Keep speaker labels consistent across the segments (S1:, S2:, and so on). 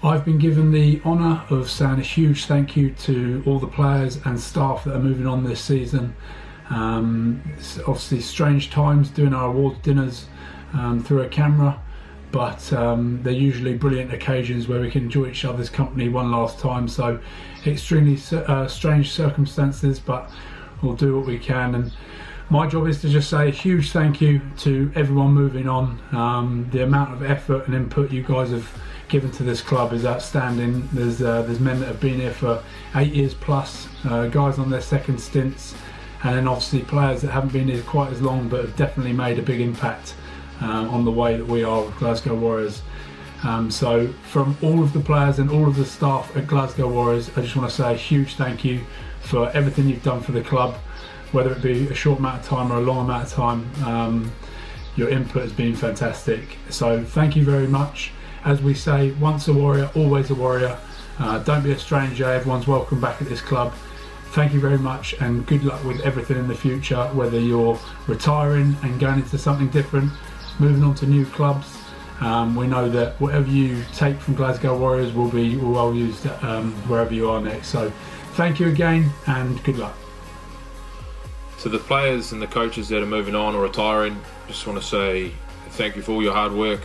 S1: I've been given the honour of saying a huge thank you to all the players and staff that are moving on this season. It's obviously strange times doing our awards dinners through a camera, but they're usually brilliant occasions where we can enjoy each other's company one last time. So extremely strange circumstances, but we'll do what we can. And my job is to just say a huge thank you to everyone moving on. The amount of effort and input you guys have given to this club is outstanding. There's men that have been here for 8 years plus, guys on their second stints, and then obviously players that haven't been here quite as long but have definitely made a big impact on the way that we are with Glasgow Warriors. So from all of the players and all of the staff at Glasgow Warriors, I just want to say a huge thank you for everything you've done for the club, whether it be a short amount of time or a long amount of time. Your input has been fantastic. So thank you very much. As we say, once a warrior, always a warrior. Don't be a stranger, everyone's welcome back at this club. Thank you very much, and good luck with everything in the future, whether you're retiring and going into something different, moving on to new clubs. We know that whatever you take from Glasgow Warriors will be well used wherever you are next. So thank you again, and good luck.
S2: To the players and the coaches that are moving on or retiring, just want to say thank you for all your hard work.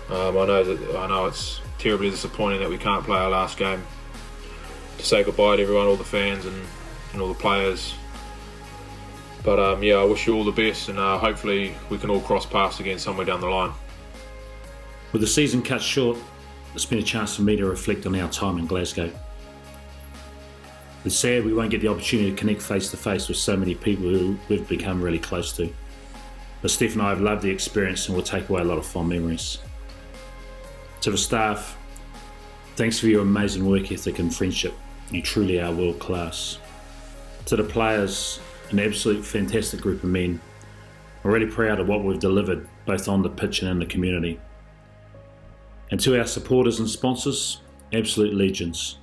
S2: I know it's terribly disappointing that we can't play our last game. To say goodbye to everyone, all the fans and all the players. But I wish you all the best, and hopefully we can all cross paths again somewhere down the line.
S3: With the season cut short, it's been a chance for me to reflect on our time in Glasgow. It's sad we won't get the opportunity to connect face to face with so many people who we've become really close to. But Steph and I have loved the experience and will take away a lot of fond memories. To the staff, thanks for your amazing work ethic and friendship. You truly are world class. To the players, an absolute fantastic group of men. I'm really proud of what we've delivered, both on the pitch and in the community. And to our supporters and sponsors, absolute legends.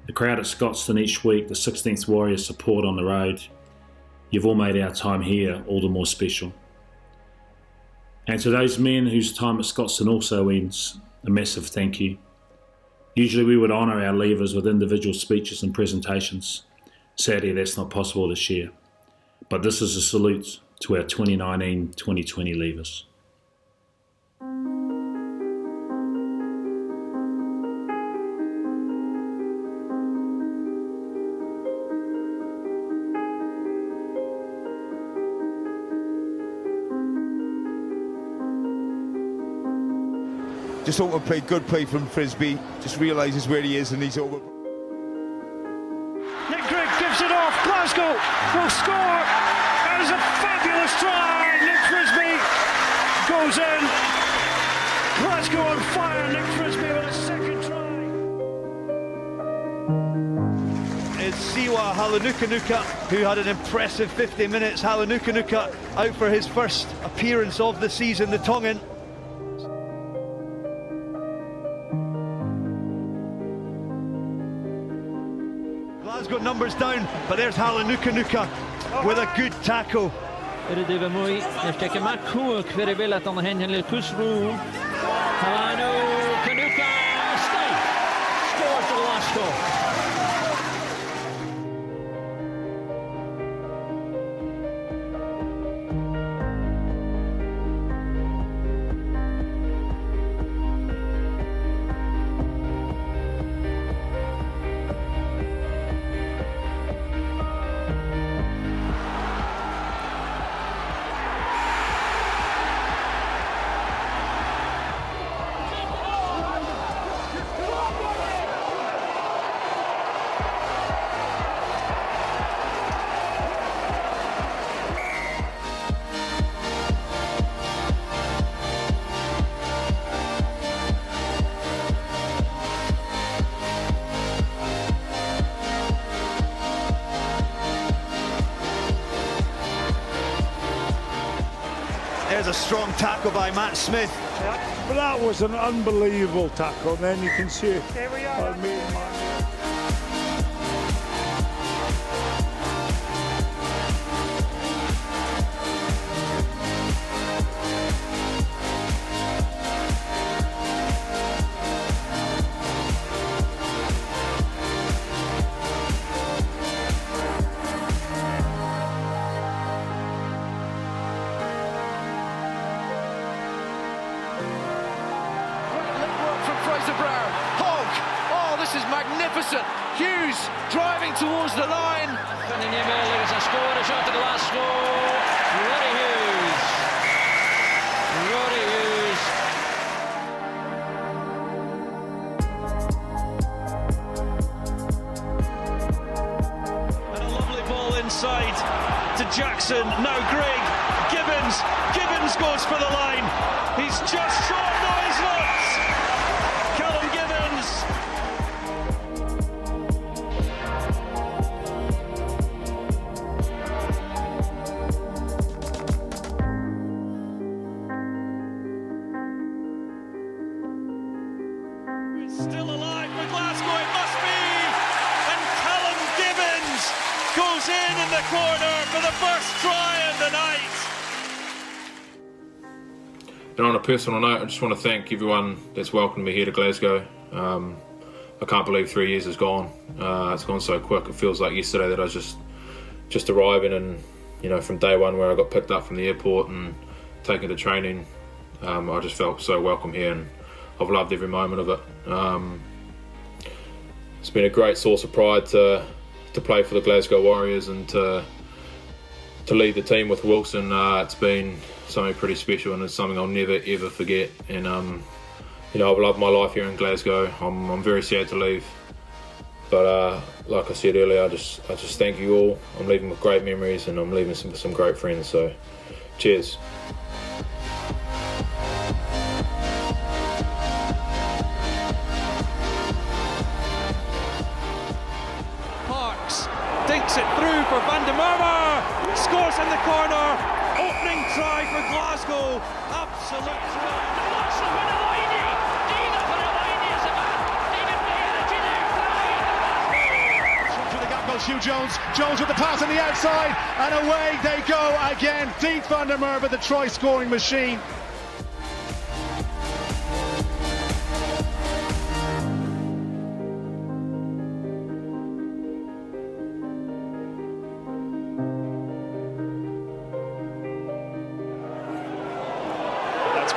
S3: The crowd at Scotstoun each week, the 16th Warriors support on the road. You've all made our time here all the more special. And to those men whose time at Scotstoun also ends, a massive thank you. Usually we would honour our leavers with individual speeches and presentations. Sadly, that's not possible this year. But this is a salute to our 2019-2020 leavers.
S4: Just open play, good play from Frisbee. Just realises where he is and he's over.
S5: Nick Grigg gives it off. Glasgow will score. That is a fabulous try. Nick Frisbee goes in. Glasgow on fire. Nick Frisbee with a second try.
S6: It's Siwa Halanukanuka, who had an impressive 50 minutes. Halanukanuka out for his first appearance of the season, the Tongan. Glasgow numbers down, but there's Halanukanuka with a good tackle.
S7: Iridiva Mui, Neftek Makuk, very well at on the Henry Kusru. Halanukanuka, stay. Scores for Glasgow.
S6: There's a strong tackle by Matt Smith.
S5: But that was an unbelievable tackle. And then you can see it.
S8: There we are. This is magnificent. Hughes driving towards the line.
S7: Kan hij niet meer liggen, zijn score shot to Glasgow. Roddy Hughes. Roddy Hughes.
S5: And a lovely ball inside to Jackson. Now Grigg. Gibbons goes for the line. He's just short. No, he's not. Callum Gibbons. It's still alive for Glasgow. It must be. And Callum Gibbons goes in the corner for the first try of the night.
S2: And on a personal note, I just want to thank everyone that's welcomed me here to Glasgow. I can't believe 3 years has gone. It's gone so quick. It feels like yesterday that I was just arriving, and from day one where I got picked up from the airport and taken to training, I just felt so welcome here, and I've loved every moment of it. It's been a great source of pride to play for the Glasgow Warriors and to lead the team with Wilson. It's been something pretty special, and it's something I'll never ever forget. And I've loved my life here in Glasgow. I'm very sad to leave, but like I said earlier, I just thank you all. I'm leaving with great memories, and I'm leaving with some great friends. So, cheers.
S5: Parks dinks it through for Van der Merwe. Scores in the corner. Opening try for Glasgow. Absolute try.
S9: To the gap goes Hugh Jones. Jones with the pass on the outside, and away they go again. Deep Van der Merwe, the try-scoring machine.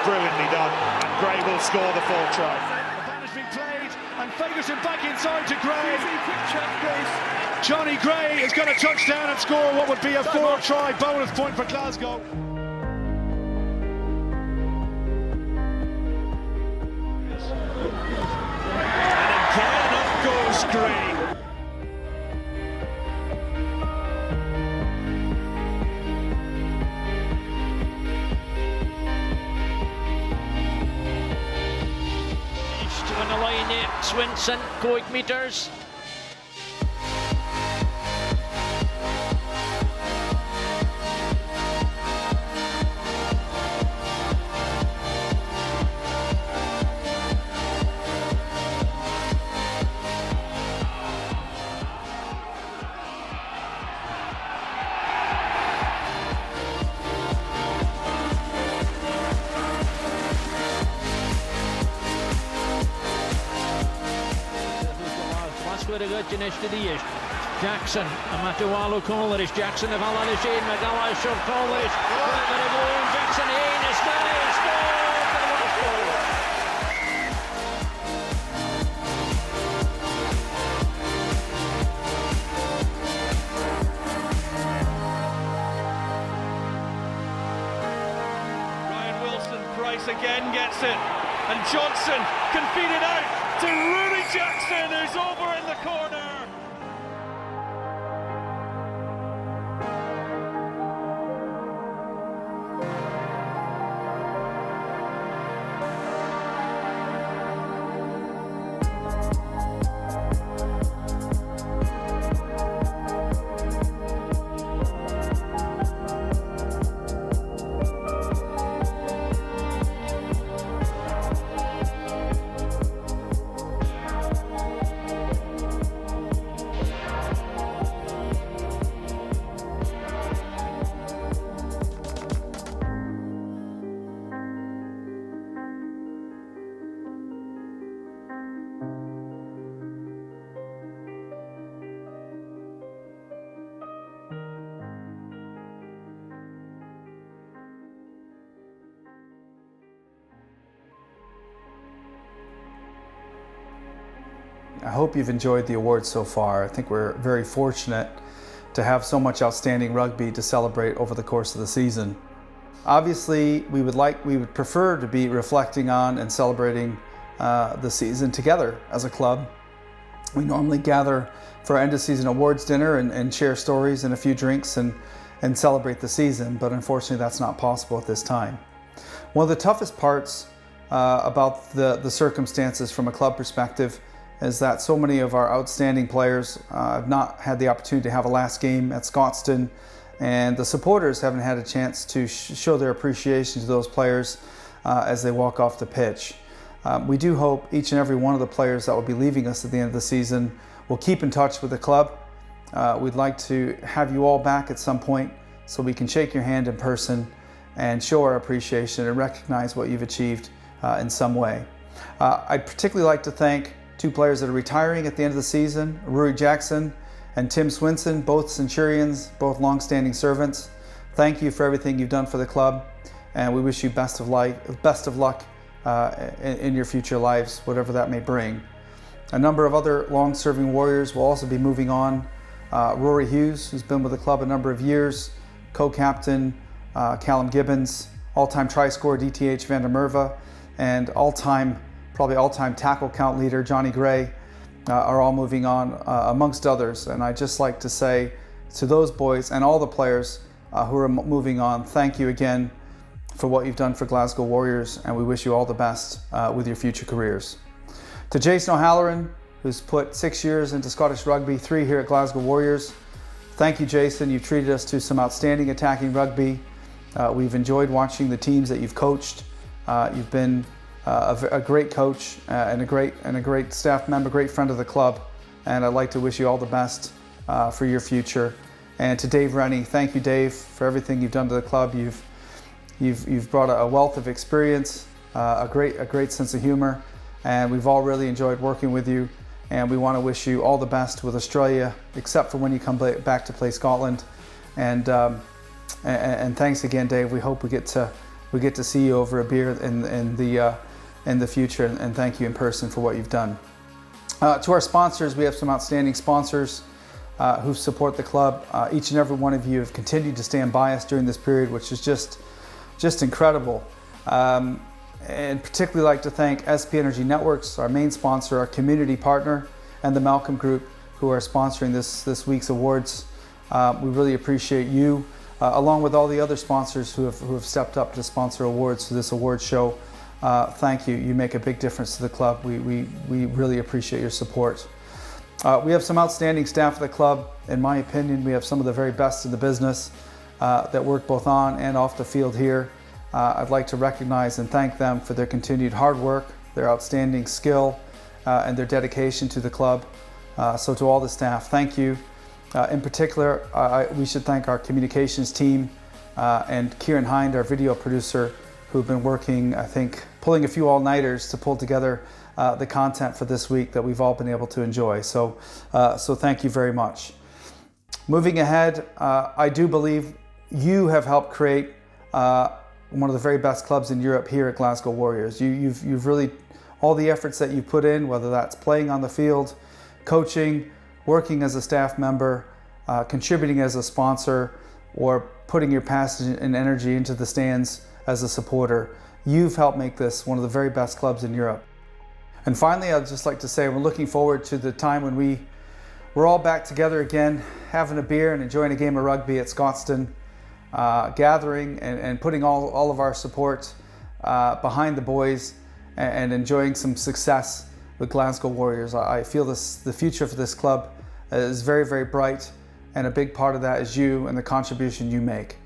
S5: Brilliantly done, and Gray will score the fourth try.
S9: The ban has been played, and Ferguson back inside to Gray. Johnny Gray is going to touch down and score what would be a 4-try bonus point for Glasgow.
S5: And again up goes Gray.
S7: On the line there, Swinson, going meters. Jackson, a Matawalu Coleridge, Jackson of Alan Shane, Magala Shove Coleridge, Jackson in, it's
S5: Ryan Wilson-Price again gets it, and Johnson can feed it out to Rooney Jackson, who's over in the corner.
S10: I hope you've enjoyed the awards so far. I think we're very fortunate to have so much outstanding rugby to celebrate over the course of the season. Obviously, we would prefer to be reflecting on and celebrating the season together as a club. We normally gather for our end of season awards dinner and share stories and a few drinks and celebrate the season, but unfortunately that's not possible at this time. One of the toughest parts about the circumstances from a club perspective is that so many of our outstanding players have not had the opportunity to have a last game at Scotstoun, and the supporters haven't had a chance to show their appreciation to those players as they walk off the pitch. We do hope each and every one of the players that will be leaving us at the end of the season will keep in touch with the club. We'd like to have you all back at some point so we can shake your hand in person and show our appreciation and recognize what you've achieved in some way. I'd particularly like to thank two players that are retiring at the end of the season, Rory Jackson and Tim Swinson, both Centurions, both long-standing servants. Thank you for everything you've done for the club, and we wish you best of luck in your future lives, whatever that may bring. A number of other long-serving Warriors will also be moving on. Rory Hughes, who's been with the club a number of years, co-captain Callum Gibbons, all-time try scorer DTH van der Merwe, and probably all-time tackle count leader Johnny Gray are all moving on, amongst others. And I'd just like to say to those boys and all the players who are moving on, thank you again for what you've done for Glasgow Warriors, and we wish you all the best with your future careers. To Jason O'Halloran, who's put 6 years into Scottish rugby, 3 here at Glasgow Warriors. Thank you, Jason. You've treated us to some outstanding attacking rugby. We've enjoyed watching the teams that you've coached. You've been a great coach and a great staff member, great friend of the club, and I'd like to wish you all the best for your future. And to Dave Rennie, thank you, Dave, for everything you've done to the club. You've brought a wealth of experience, a great sense of humor, and we've all really enjoyed working with you. And we want to wish you all the best with Australia, except for when you come back to play Scotland. And thanks again, Dave. We hope we get to see you over a beer in the future, and thank you in person for what you've done. To our sponsors, we have some outstanding sponsors who support the club. Each and every one of you have continued to stand by us during this period, which is just incredible. And particularly like to thank SP Energy Networks, our main sponsor, our community partner, and the Malcolm Group, who are sponsoring this week's awards. We really appreciate you, along with all the other sponsors who have stepped up to sponsor awards for this award show. Thank you. You make a big difference to the club. We really appreciate your support. We have some outstanding staff at the club. In my opinion, we have some of the very best in the business that work both on and off the field here. I'd like to recognize and thank them for their continued hard work, their outstanding skill, and their dedication to the club. So to all the staff, thank you. In particular, we should thank our communications team and Kieran Hind, our video producer, who've been working, I think, pulling a few all-nighters to pull together the content for this week that we've all been able to enjoy. So thank you very much. Moving ahead, I do believe you have helped create one of the very best clubs in Europe here at Glasgow Warriors. You've really, all the efforts that you put in, whether that's playing on the field, coaching, working as a staff member, contributing as a sponsor, or putting your passion and energy into the stands as a supporter, you've helped make this one of the very best clubs in Europe. And finally, I'd just like to say we're looking forward to the time when we're all back together again, having a beer and enjoying a game of rugby at Scotstoun, gathering and putting all of our support behind the boys and enjoying some success with Glasgow Warriors. I feel the future for this club is very, very bright, and a big part of that is you and the contribution you make.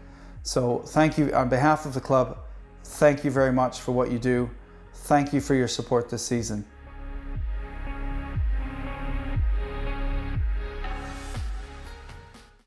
S10: So thank you on behalf of the club. Thank you very much for what you do. Thank you for your support this season.